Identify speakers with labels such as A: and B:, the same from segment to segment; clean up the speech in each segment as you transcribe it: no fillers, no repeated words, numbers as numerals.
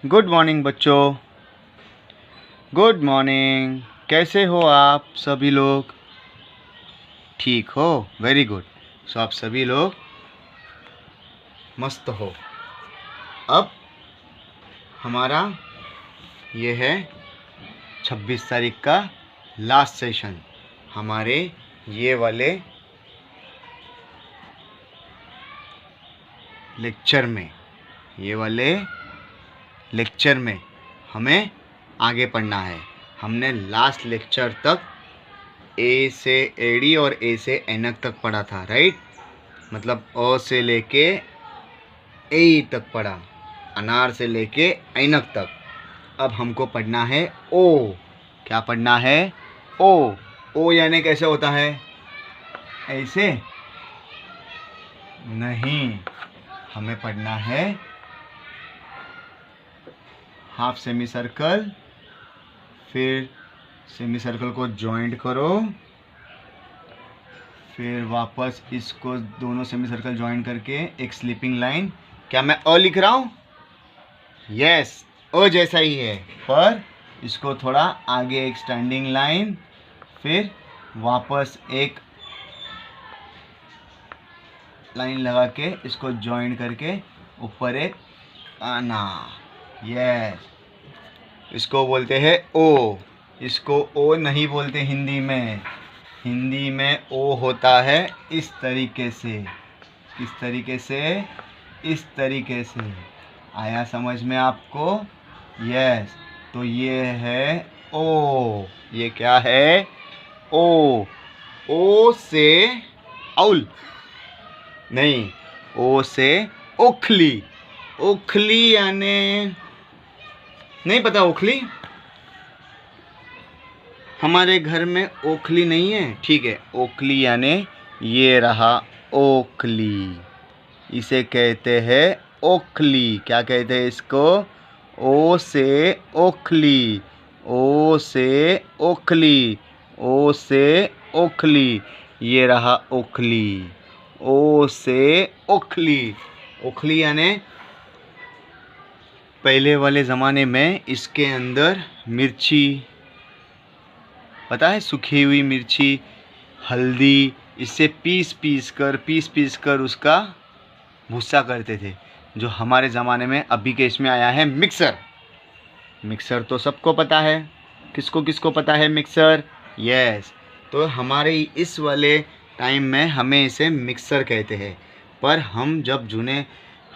A: Good morning बच्चों। Good morning. कैसे हो आप सभी लोग? ठीक हो? Very good. सो आप सभी लोग मस्त हो। अब हमारा ये है 26 तारीख का लास्ट सेशन हमारे ये वाले लेक्चर में हमें आगे पढ़ना है। हमने लास्ट लेक्चर तक ए से एडी और ए से एनक तक पढ़ा था, राइट? मतलब अ से लेके ए तक पढ़ा, अनार से लेके ऐनक तक। अब हमको पढ़ना है ओ। क्या पढ़ना है? ओ। ओ यानी कैसे होता है? ऐसे नहीं, हमें पढ़ना है हाफ सेमी सर्कल, फिर सेमी सर्कल को जॉइंट करो, फिर वापस इसको दोनों सेमी सर्कल जॉइन करके एक स्लीपिंग लाइन। क्या मैं अ लिख रहा हूँ? यस, अ जैसा ही है, पर इसको थोड़ा आगे एक स्टैंडिंग लाइन, फिर वापस एक लाइन लगा के इसको जॉइन करके ऊपर एक आना। यस, इसको बोलते हैं ओ। इसको ओ नहीं बोलते हिंदी में। हिंदी में ओ होता है इस तरीके से। किस तरीके से? इस तरीके से। आया समझ में आपको? यस, तो ये है ओ। ये क्या है? ओ। ओ से औल नहीं, ओ से ओखली। ओखली यानी नहीं पता? ओखली हमारे घर में ओखली नहीं है, ठीक है। ओखली यानी ये रहा ओखली, इसे कहते हैं ओखली। क्या कहते हैं इसको? ओ से ओखली। ओ से ओखली। ओ से ओखली, ये रहा ओखली। ओ से ओखली। ओखली यानी पहले वाले ज़माने में इसके अंदर मिर्ची, पता है, सूखी हुई मिर्ची, हल्दी, इससे पीस पीस कर उसका भूसा करते थे, जो हमारे ज़माने में अभी के इसमें आया है मिक्सर। मिक्सर तो सबको पता है। किसको किसको पता है मिक्सर? यस, तो हमारे इस वाले टाइम में हमें इसे मिक्सर कहते हैं। पर हम जब जूने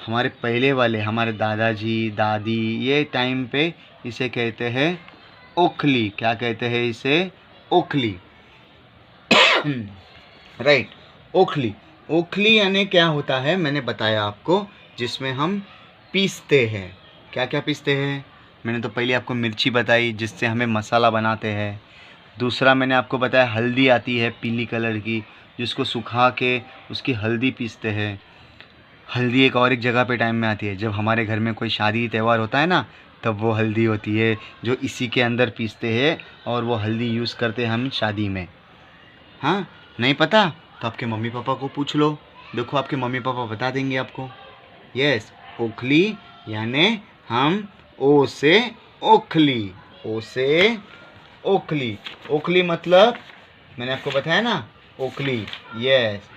A: हमारे पहले वाले हमारे दादाजी दादी ये टाइम पे इसे कहते हैं ओखली। क्या कहते हैं इसे? ओखली। राइट, ओखली। ओखली यानी क्या होता है मैंने बताया आपको, जिसमें हम पीसते हैं। क्या क्या पीसते हैं? मैंने तो पहले आपको मिर्ची बताई जिससे हमें मसाला बनाते हैं। दूसरा मैंने आपको बताया हल्दी आती है पीली कलर की, जिसको सुखा के उसकी हल्दी पीसते हैं। हल्दी एक और एक जगह पे टाइम में आती है, जब हमारे घर में कोई शादी त्यौहार होता है ना, तब वो हल्दी होती है जो इसी के अंदर पीसते हैं, और वो हल्दी यूज़ करते हैं हम शादी में। हाँ, नहीं पता तो आपके मम्मी पापा को पूछ लो, देखो आपके मम्मी पापा बता देंगे आपको। यस, ओखली यानी हम ओ से ओखली। ओ से ओखली। ओखली मतलब मैंने आपको बताया ना, ओखली। यस,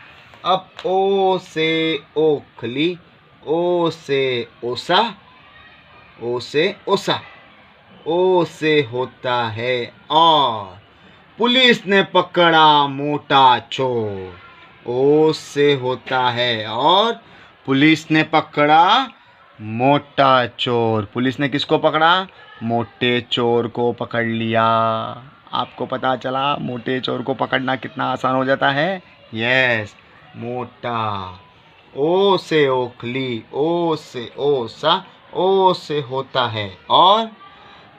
A: अब ओ से ओखली, ओ से ओसा, ओ से ओसा। ओ से होता है और। पुलिस ने पकड़ा मोटा चोर। ओ से होता है और। पुलिस ने पकड़ा मोटा चोर। पुलिस ने किसको पकड़ा? मोटे चोर को पकड़ लिया। आपको पता चला मोटे चोर को पकड़ना कितना आसान हो जाता है। यस, मोटा। ओ से ओखली, ओ से ओसा, ओ से होता है और।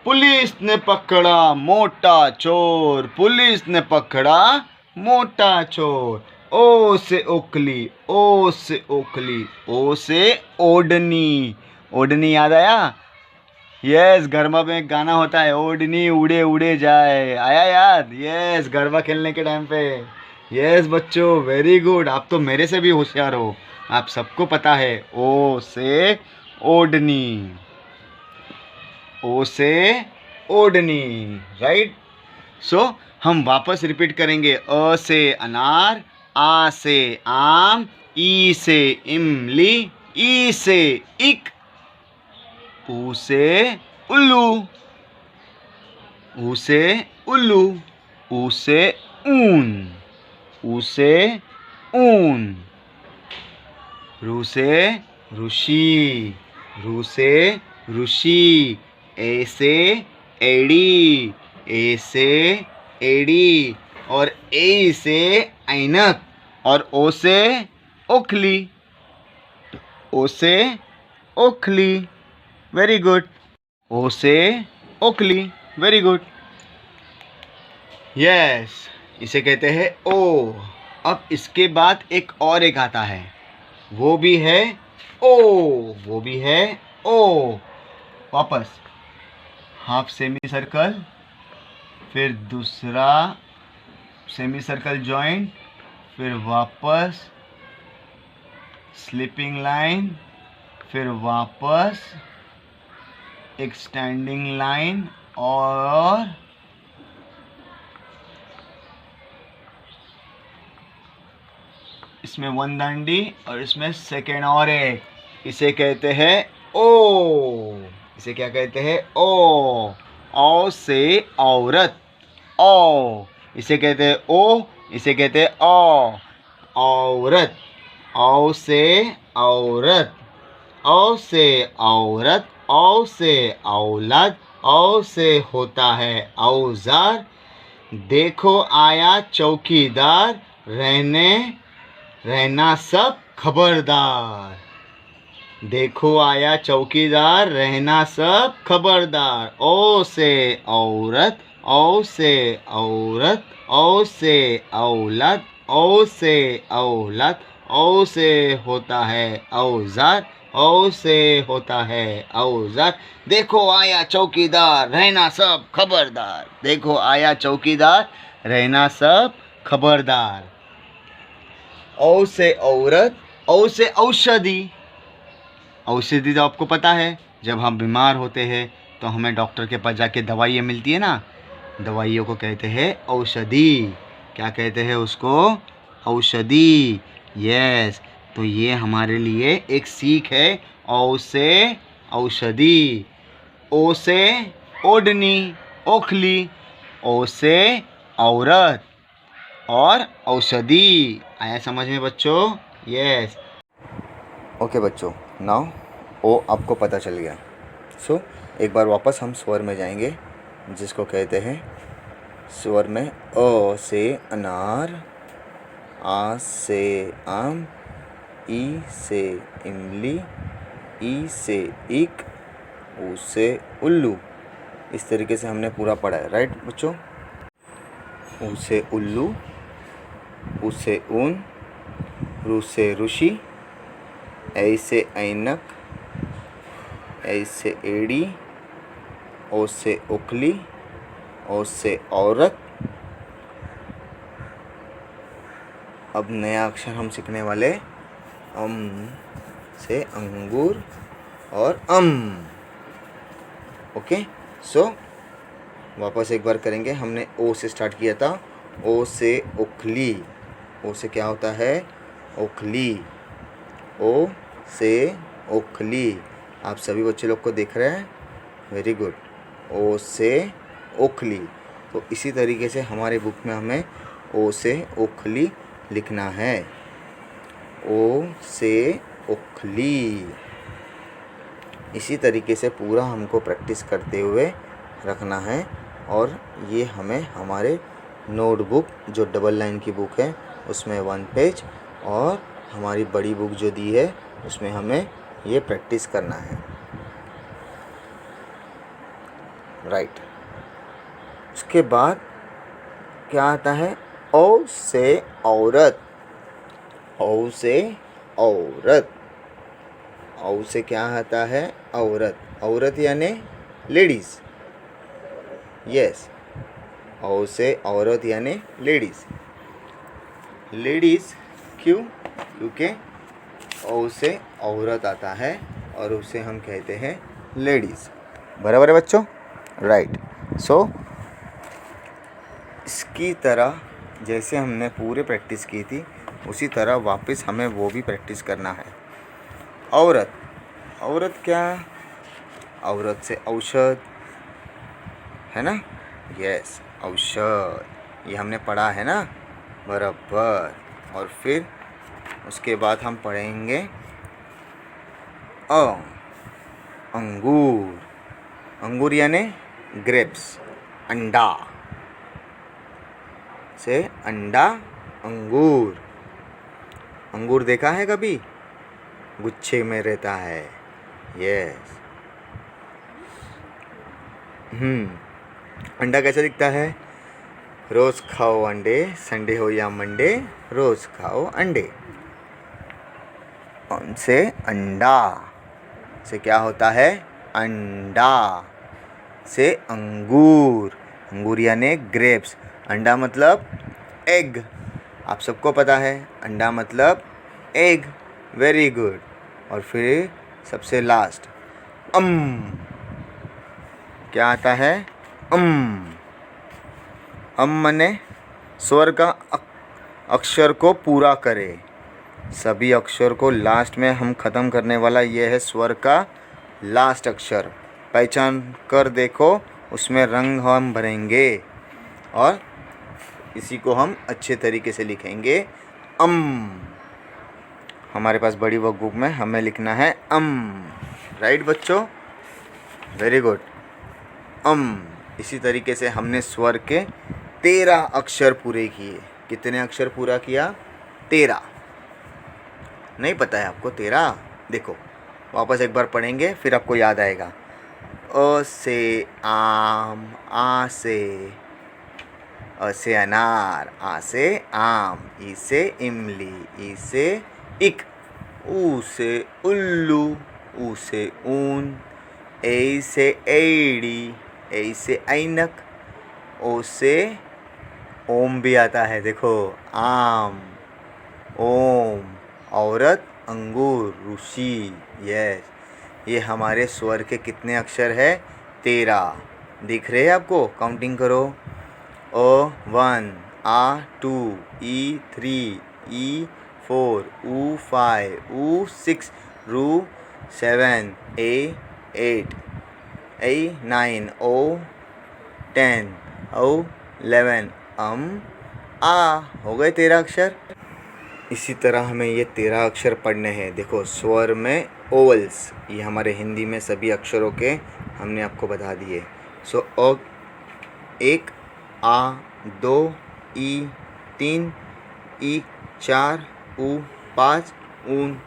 A: पुलिस ने पकड़ा मोटा चोर। पुलिस ने पकड़ा मोटा चोर। ओ से ओखली, ओ से ओखली, ओ से ओढ़नी। ओढ़नी याद आया? यस, गरबा में एक गाना होता है, ओढ़नी उड़े उड़े जाए। आया याद? यस, गरबा खेलने के टाइम पे। यस बच्चों, वेरी गुड, आप तो मेरे से भी होशियार हो, आप सबको पता है ओ से ओढ़नी। ओ से ओढ़नी, राइट। सो हम वापस रिपीट करेंगे। अ से अनार, आ से आम, ई से इमली, ई से इक, ऊ से उल्लू, ऊ से उल्लू, ऊ से ऊन, ऊ से ऊन, रू से ऋषि, रू से ऋषि, ए से एड़ी, ए से एड़ी, और ए से ऐनक, और ओ से ओखली, ओ से ओखली, वेरी गुड। ओ से ओखली, वेरी गुड, यस, इसे कहते हैं ओ। अब इसके बाद एक और एक आता है, वो भी है ओ, वो भी है ओ। वापस हाफ सेमी सर्कल, फिर दूसरा सेमी सर्कल जॉइंट, फिर वापस स्लिपिंग लाइन, फिर वापस एक स्टैंडिंग लाइन, और इसमें वन दांडी, और इसमें सेकेंड और एक, इसे कहते हैं ओ। इसे क्या कहते हैं? ओ। औ से औरत, ओ, इसे कहते हैं ओ, इसे कहते हैं औ, औरत। औ से औरत, औ से औरत, औ से औलाद, औ से होता है औजार। देखो आया चौकीदार, रहना सब खबरदार। देखो आया चौकीदार, रहना सब खबरदार। ओ से औरत, औ से औरत, औ से औलाद, औ से औलाद, औ से होता है औजार, औ से होता है औजार। देखो आया चौकीदार, रहना सब खबरदार। देखो आया चौकीदार, रहना सब खबरदार। औ से औरत, औ से औषधि। औषधि तो आपको पता है, जब हम बीमार होते हैं तो हमें डॉक्टर के पास जाके दवाइयाँ मिलती है ना, दवाइयों को कहते हैं औषधि। क्या कहते हैं उसको? औषधि, यस। तो ये हमारे लिए एक सीख है। औ से औषधि, ओ से ओढ़नी, ओखली, ओ से औरत, और औषधि। आया समझ में बच्चों? यस। ओके बच्चों, नाउ ओ आपको पता चल गया। सो एक बार वापस हम स्वर में जाएंगे, जिसको कहते हैं स्वर में अ से अनार, आ से आम, ई से इमली, ई से इक, ऊ से उल्लू। इस तरीके से हमने पूरा पढ़ा है, राइट बच्चों? ऊ से उल्लू, ऊ से ऊन, रू से ऋषि, ऐ से ऐनक, ऐ से एड़ी, ओ से ओखली, ओ से औरत। अब नया अक्षर हम सीखने वाले, अम से अंगूर और अम। ओके, सो वापस एक बार करेंगे। हमने ओ से स्टार्ट किया था। ओ से ओखली, ओ से क्या होता है? ओखली, ओ से ओखली। आप सभी बच्चे लोग को देख रहे हैं? Very good. ओ से ओखली। तो इसी तरीके से हमारे बुक में हमें ओ से ओखली लिखना है। ओ से ओखली। इसी तरीके से पूरा हमको प्रैक्टिस करते हुए रखना है। और ये हमें हमारे नोटबुक, जो डबल लाइन की बुक है, उसमें 1 पेज, और हमारी बड़ी बुक जो दी है उसमें हमें ये प्रैक्टिस करना है, राइट। उसके बाद क्या आता है? औ से औरत, औ से औरत। औ से क्या आता है? औरत, औरत यानी लेडीज़, यस। औ से औरत यानी लेडीज़। लेडीज़ क्यों? क्योंकि औ से औरत आता है और उसे हम कहते हैं लेडीज़। बराबर है बच्चों, राइट। सो इसकी तरह जैसे हमने पूरे प्रैक्टिस की थी उसी तरह वापस हमें वो भी प्रैक्टिस करना है। औरत, औरत क्या, औरत से औषध है ना, यस औषध, ये हमने पढ़ा है ना, बराबर। और फिर उसके बाद हम पढ़ेंगे अंगूर, अंगूर यानी ग्रेप्स, अंडा से अंडा, अंगूर। अंगूर देखा है कभी, गुच्छे में रहता है, यस। अंडा कैसे दिखता है, रोज़ खाओ अंडे, संडे हो या मंडे, रोज़ खाओ अंडे। से अंडा से क्या होता है, अंडा से अंगूर, अंगूर यानी ग्रेप्स, अंडा मतलब एग, आप सबको पता है अंडा मतलब एग, वेरी गुड। और फिर सबसे लास्ट क्या आता है, मने स्वर का अक्षर को पूरा करे, सभी अक्षर को लास्ट में हम ख़त्म करने वाला ये है स्वर का लास्ट अक्षर, पहचान कर देखो, उसमें रंग हम भरेंगे और इसी को हम अच्छे तरीके से लिखेंगे। हमारे पास बड़ी वर्कबुक में हमें लिखना है राइट बच्चों, वेरी गुड। इसी तरीके से हमने स्वर के 13 अक्षर पूरे किए। कितने अक्षर पूरा किया, 13। नहीं पता है आपको 13, देखो वापस एक बार पढ़ेंगे फिर आपको याद आएगा। अ से आम, आ से अनार, आ से आम, ई से इमली, ई से इक, ऊ से उल्लू, ऊ से ऊन, ए से एड़ी, ए से ऐनक, ओ से ओम भी आता है, देखो आम, ओम, औरत, अंगूर, ऋषि, यस। ये हमारे स्वर के कितने अक्षर है, 13 दिख रहे हैं आपको, काउंटिंग करो। ओ 1, आ 2, ई 3, ई 4, ऊ 5, ऊ 6, रू 7, ए 8, ए 9, ओ 10, ओ 11, आ, हो गए 13 अक्षर। इसी तरह हमें ये 13 अक्षर पढ़ने हैं। देखो स्वर में ओवल्स, ये हमारे हिंदी में सभी अक्षरों के हमने आपको बता दिए। सो अ 1, आ 2, ई 3, ई 4, ऊ 5, ऊन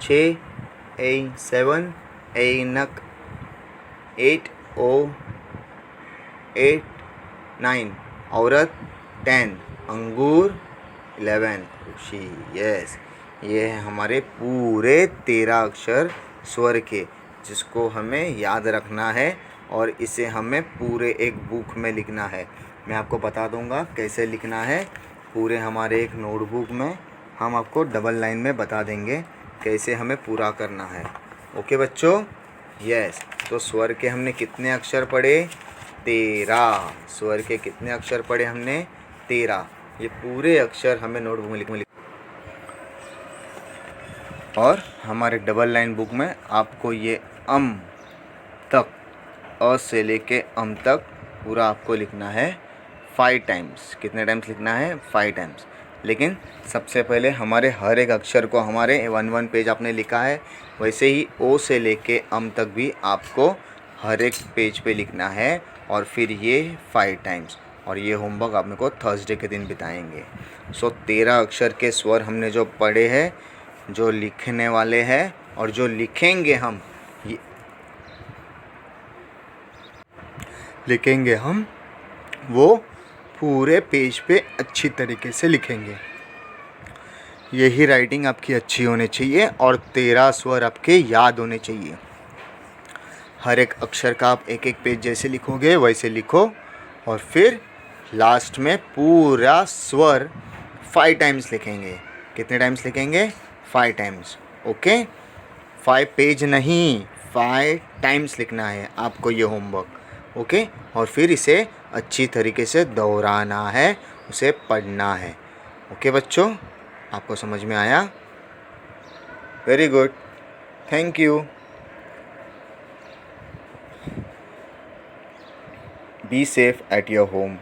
A: 6, ए 7, ऐनक 8, ओ 8, 9, औरत 10, अंगूर 11, ऋषि, यस। ये है हमारे पूरे 13 अक्षर स्वर के, जिसको हमें याद रखना है और इसे हमें पूरे एक बुक में लिखना है। मैं आपको बता दूंगा कैसे लिखना है, पूरे हमारे एक नोटबुक में हम आपको डबल लाइन में बता देंगे कैसे हमें पूरा करना है। ओके बच्चों, यस। तो स्वर के हमने कितने अक्षर पढ़े, 13। स्वर के कितने अक्षर पढ़े हमने, 13। ये पूरे अक्षर हमें नोटबुक में लिख और हमारे डबल लाइन बुक में आपको ये तक, अ से लेके तक पूरा आपको लिखना है 5 टाइम्स। कितने टाइम्स लिखना है, 5 टाइम्स। लेकिन सबसे पहले हमारे हर एक अक्षर को हमारे 1 पेज आपने लिखा है, वैसे ही ओ से लेके तक भी आपको हर एक पेज पे लिखना है और फिर ये 5 टाइम्स। और ये होमवर्क आप मेरे को थर्सडे के दिन बिताएंगे। सो 13 अक्षर के स्वर हमने जो पढ़े हैं, जो लिखने वाले हैं और जो लिखेंगे हम, ये लिखेंगे हम वो पूरे पेज पे अच्छी तरीके से लिखेंगे। यही राइटिंग आपकी अच्छी होनी चाहिए और 13 स्वर आपके याद होने चाहिए। हर एक अक्षर का आप एक एक पेज जैसे लिखोगे वैसे लिखो और फिर लास्ट में पूरा स्वर 5 टाइम्स लिखेंगे। कितने टाइम्स लिखेंगे, 5 टाइम्स। ओके, 5 पेज नहीं, 5 टाइम्स लिखना है आपको ये होमवर्क, ओके। और फिर इसे अच्छी तरीके से दोहराना है, उसे पढ़ना है, ओके बच्चों। आपको समझ में आया? Very good, thank you. Be safe at your home.